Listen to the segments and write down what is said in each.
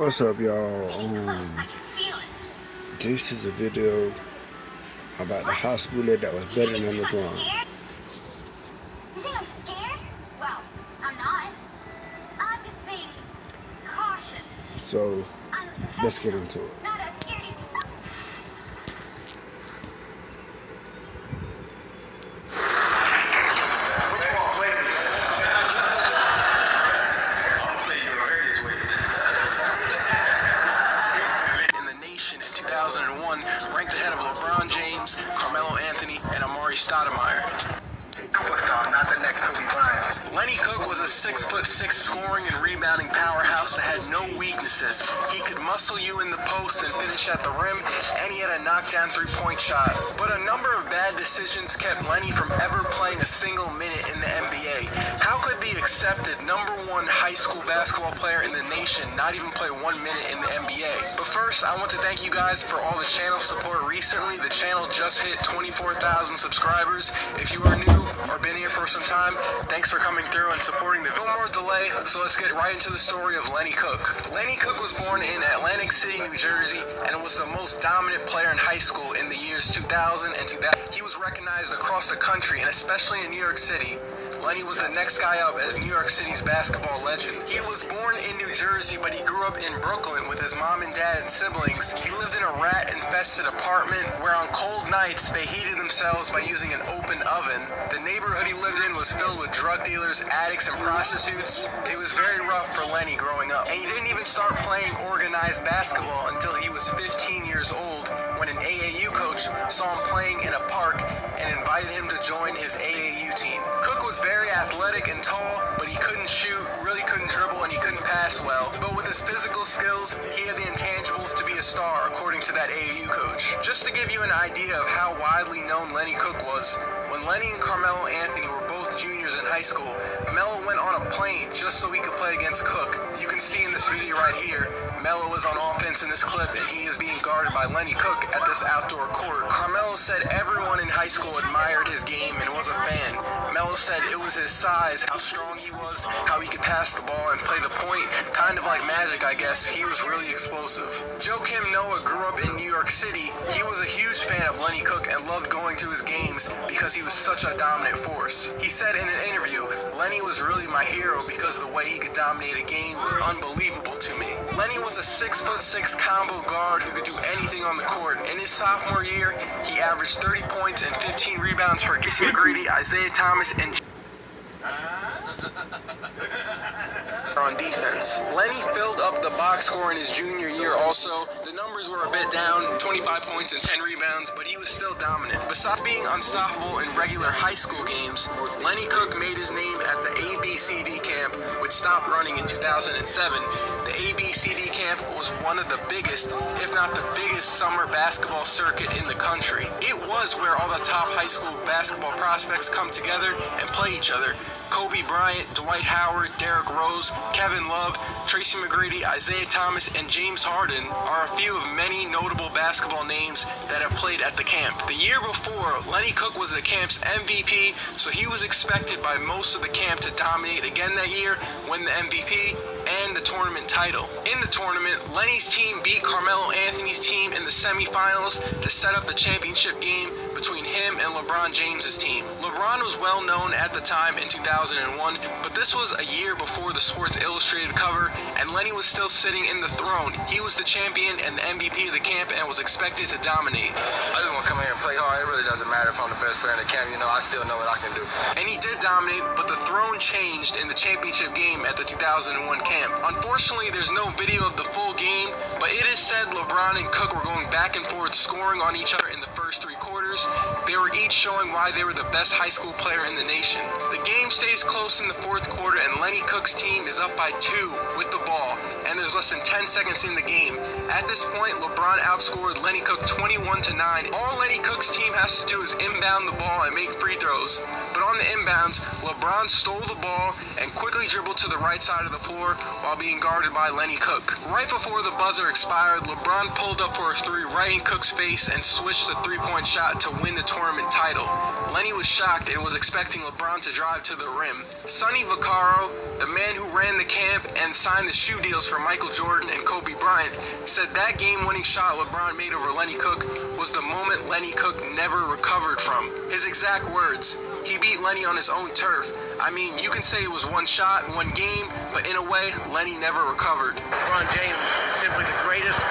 What's up, y'all? This is a video about the high schooler that was better than LeBron. You think I'm scared? Well, I'm not. I'm just being cautious. So, let's get into it. Not a scaredy. In the nation in 2001, ranked ahead of LeBron James, Carmelo Anthony, and Amari Stoudemire. Superstar, not the next Kobe Bryant. Lenny Cook was a 6'6" scoring and rebounding powerhouse that had no weaknesses. He could muscle you in the post and finish at the rim, and he had a knockdown three-point shot. But a number of bad decisions kept Lenny from ever playing a single minute in the NBA. How could the accepted #1 high school basketball player in the nation not even play 1 minute in the NBA? But first, I want to thank you guys for all the channel support recently. The channel just hit 24,000 subscribers. If you are new or been here for some time, thanks for coming through and supporting the. No more delay, so let's get right into the story of Lenny Cook. Lenny Cook was born in Atlantic City, New Jersey, and was the most dominant player in high school in the years 2000 and 2000. He was recognized across the country and especially in New York City. Lenny was the next guy up as New York City's basketball legend. He was born in New Jersey, but he grew up in Brooklyn with his mom and dad and siblings. He lived in a rat-infested apartment where on cold nights they heated themselves by using an open oven. The neighborhood he lived in was filled with drug dealers, addicts, and prostitutes. It was very rough for Lenny growing up. And he didn't even start playing organized basketball until he was 15 years old when an AAU coach saw him playing in a park and invited him to join his AAU team. Cook was very athletic and tall, but he couldn't shoot, really couldn't dribble, and he couldn't pass well. But with his physical skills, he had the intangibles to be a star, according to that AAU coach. Just to give you an idea of how widely known Lenny Cook was, when Lenny and Carmelo Anthony were both juniors in high school, Melo went on a plane just so he could play against Cook. You can see in this video right here, Melo is on offense in this clip, and he is being guarded by Lenny Cook at this outdoor court. Carmelo said everyone in high school admired his game and was a fan. Melo said it was his size, how strong he was, how he could pass the ball and play the point, kind of like Magic, I guess. He was really explosive. Joakim Noah grew up in New York City. He was a huge fan of Lenny Cook and loved going to his games because he was such a dominant force. He said in an interview, Lenny was really my hero because the way he could dominate a game was unbelievable to me. Lenny was a 6'6" combo guard who could do anything on the court. In his sophomore year, he averaged 30 points and 15 rebounds per game. McGrady, Isaiah Thomas, and on defense. Lenny filled up the box score in his junior year also. The numbers were a bit down, 25 points and 10 rebounds, but he was still dominant. Besides being unstoppable in regular high school games, Lenny Cook made his name at the ABCD camp, which stopped running in 2007. The ABCD camp was one of the biggest, if not the biggest, summer basketball circuit in the country. It was where all the top high school basketball prospects come together and play each other. Kobe Bryant, Dwight Howard, Derrick Rose, Kevin Love, Tracy McGrady, Isaiah Thomas, and James Harden are a few of many notable basketball names that have played at the camp. The year before, Lenny Cook was the camp's MVP, so he was expected by most of the camp to dominate again that year, win the MVP, and the tournament title. In the tournament, Lenny's team beat Carmelo Anthony's team in the semifinals to set up the championship game between him and LeBron James's team. LeBron was well known at the time in 2001, but this was a year before the Sports Illustrated cover, and Lenny was still sitting in the throne. He was the champion and the MVP of the camp and was expected to dominate. I just want to come here and play hard. It really doesn't matter if I'm the best player in the camp. I still know what I can do. And he did dominate, but the throne changed in the championship game at the 2001 camp. Unfortunately, there's no video of the full game, but it is said LeBron and Cook were going back and forth scoring on each other in the first 3 quarters. They were each showing why they were the best high school player in the nation. The game stays close in the 4th quarter, and Lenny Cook's team is up by 2 with the ball, and there's less than 10 seconds in the game. At this point, LeBron outscored Lenny Cook 21-9. All Lenny Cook's team has to do is inbound the ball and make free throws. But on the inbounds, LeBron stole the ball and quickly dribbled to the right side of the floor while being guarded by Lenny Cook. Right before the buzzer expired, LeBron pulled up for a 3 right in Cook's face and switched the 3-point shot to win the tournament title. Lenny was shocked and was expecting LeBron to drive to the rim. Sonny Vaccaro, the man who ran the camp and signed the shoe deals for Michael Jordan and Kobe Bryant, said that game-winning shot LeBron made over Lenny Cook was the moment Lenny Cook never recovered from. His exact words, "He beat Lenny on his own turf. I mean, you can say it was one shot, one game, but in a way, Lenny never recovered." LeBron James is simply the greatest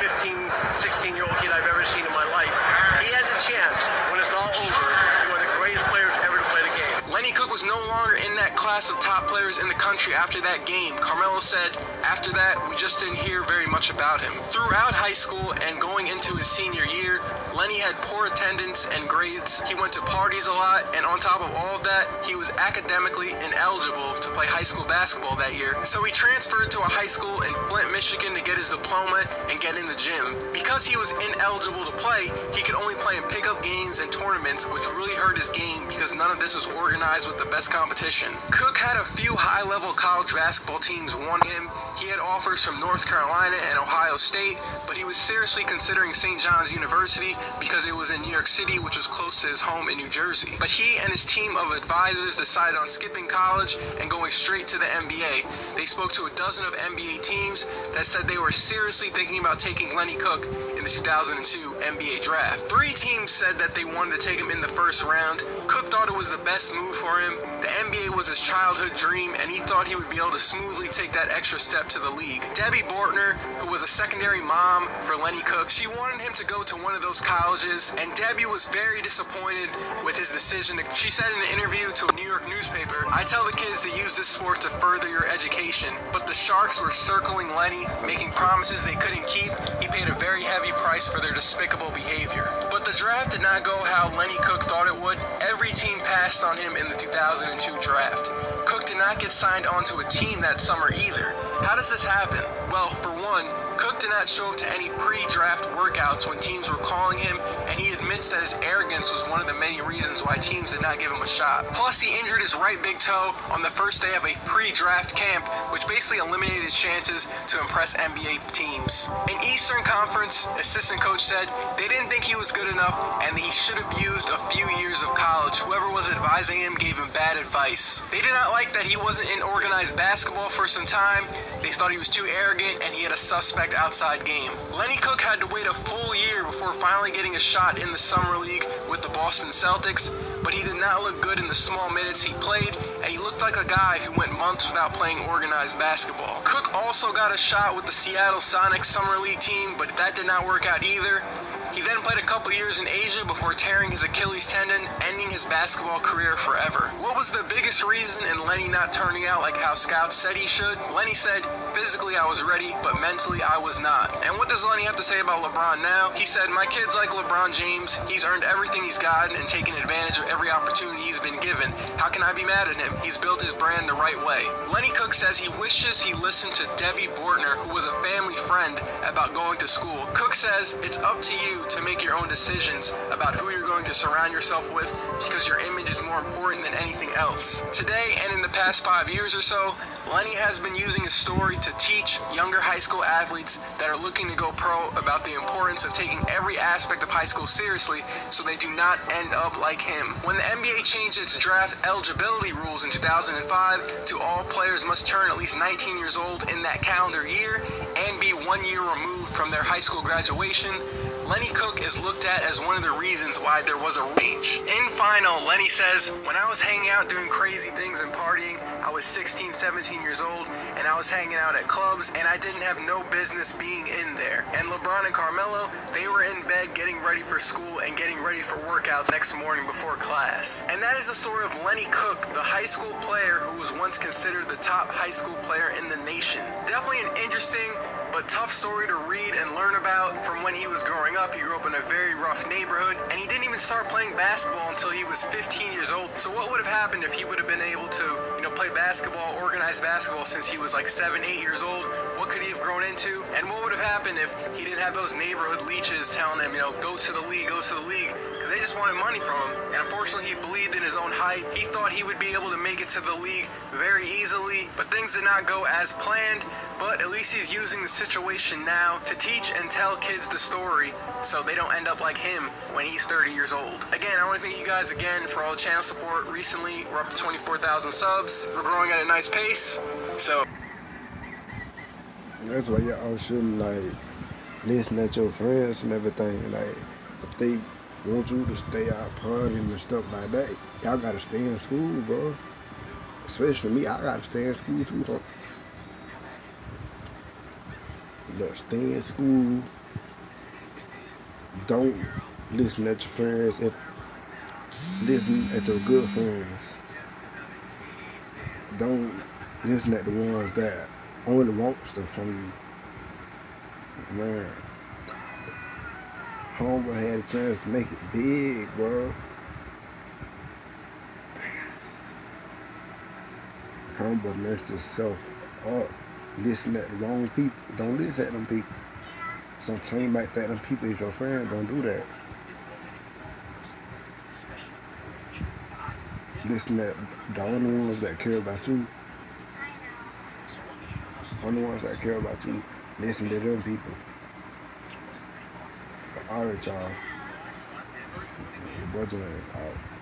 15, 16-year-old kid I've ever seen in my life. He has a chance, when it's all over, to be one of the greatest players ever to play the game. Lenny Cook was no longer in that class of top players in the country after that game. Carmelo said, "After that, we just didn't hear very much about him." Throughout high school and going into his senior year, Lenny had poor attendance and grades. He went to parties a lot, and on top of all of that, he was academically ineligible to play high school basketball that year. So he transferred to a high school in Flint, Michigan to get his diploma and get in the gym. Because he was ineligible to play, he could only play in pickup games and tournaments, which really hurt his game because none of this was organized with the best competition. Cook had a few high-level college basketball teams want him. He had offers from North Carolina and Ohio State, but he was seriously considering St. John's University because it was in New York City, which was close to his home in New Jersey. But he and his team of advisors decided on skipping college and going straight to the NBA. They spoke to a dozen of NBA teams that said they were seriously thinking about taking Lenny Cook in the 2002 NBA draft. 3 teams said that they wanted to take him in the first round. Cook thought it was the best move for him. The NBA was his childhood dream, and he thought he would be able to smoothly take that extra step to the league. Debbie Bortner, who was a secondary mom for Lenny Cook, she wanted him to go to one of those colleges, and Debbie was very disappointed with his decision. She said in an interview to a New York newspaper, "I tell the kids to use this sport to further your education, but the Sharks were circling Lenny, making promises they couldn't keep. He paid a very heavy price for their despicable behavior." But the draft did not go how Lenny Cook thought it would. Every team passed on him in the 2002 draft. Cook did not get signed onto a team that summer either. How does this happen? Well, for one, Cook did not show up to any pre-draft workouts when teams were calling him, and he admits that his arrogance was one of the many reasons why teams did not give him a shot. Plus, he injured his right big toe on the first day of a pre-draft camp, which basically eliminated his chances to impress NBA teams. In Eastern Conference, assistant coach said they didn't think he was good enough and that he should have used a few years of college. Whoever was advising him gave him bad advice. They did not like that he wasn't in organized basketball for some time. They thought he was too arrogant and he had a suspect outside game. Lenny Cook had to wait a full year before finally getting a shot in the Summer League with the Boston Celtics, but he did not look good in the small minutes he played, and he looked like a guy who went months without playing organized basketball. Cook also got a shot with the Seattle Sonics Summer League team, but that did not work out either. He then played a couple years in Asia before tearing his Achilles tendon, ending his basketball career forever. What was the biggest reason in Lenny not turning out like how scouts said he should? Lenny said, "Physically I was ready, but mentally I was not." And what does Lenny have to say about LeBron now? He said, "My kid's like LeBron James. He's earned everything he's gotten and taken advantage of every opportunity he's been given. How can I be mad at him? He's built his brand the right way." Lenny Cook says he wishes he listened to Debbie Bortner, who was a family friend, about going to school. Cook says, "It's up to you to make your own decisions about who you're going to surround yourself with because your image is more important than anything else." Today and in the past 5 years or so, Lenny has been using his story to teach younger high school athletes that are looking to go pro about the importance of taking every aspect of high school seriously so they do not end up like him. When the NBA changed its draft eligibility rules in 2005 to all players must turn at least 19 years old in that calendar year and be 1 year removed from their high school graduation, Lenny Cook is looked at as one of the reasons why there was a range. In final, Lenny says, "When I was hanging out doing crazy things and partying, I was 16, 17 years old, and I was hanging out at clubs, and I didn't have no business being in there." And LeBron and Carmelo, they were in bed getting ready for school and getting ready for workouts next morning before class. And that is the story of Lenny Cook, the high school player who was once considered the top high school player in the nation. Definitely an interesting but tough story to read and learn about from when he was growing up. He grew up in a very rough neighborhood, and he didn't even start playing basketball until he was 15 years old. So what would have happened if he would have been able to, play basketball, organized basketball since he was like 7, 8 years old? What could he have grown into? And what would have happened if he didn't have those neighborhood leeches telling him, go to the league, go to the league? Because they just wanted money from him. And unfortunately, he believed in his own hype. He thought he would be able to make it to the league very easily, but things did not go as planned. But at least he's using the situation now to teach and tell kids the story so they don't end up like him when he's 30 years old. Again, I want to thank you guys again for all the channel support. Recently, we're up to 24,000 subs. We're growing at a nice pace. So That's why y'all shouldn't like listen at your friends and everything. Like if they want you to stay out partying and stuff like that, y'all gotta stay in school, bro. Especially me, I gotta stay in school too. Though. Look, stay in school. Don't listen at your friends. Listen at your good friends. Don't listen at the ones that only want stuff from you. Man, Homeboy had a chance to make it big, bro. Homeboy messed himself up. Listen at the wrong people. Don't listen at them people. Sometimes you might think them people is your friend. Don't do that. Listen at the only ones that care about you. Only ones that care about you. Listen to them people. Alright, y'all. Budget out.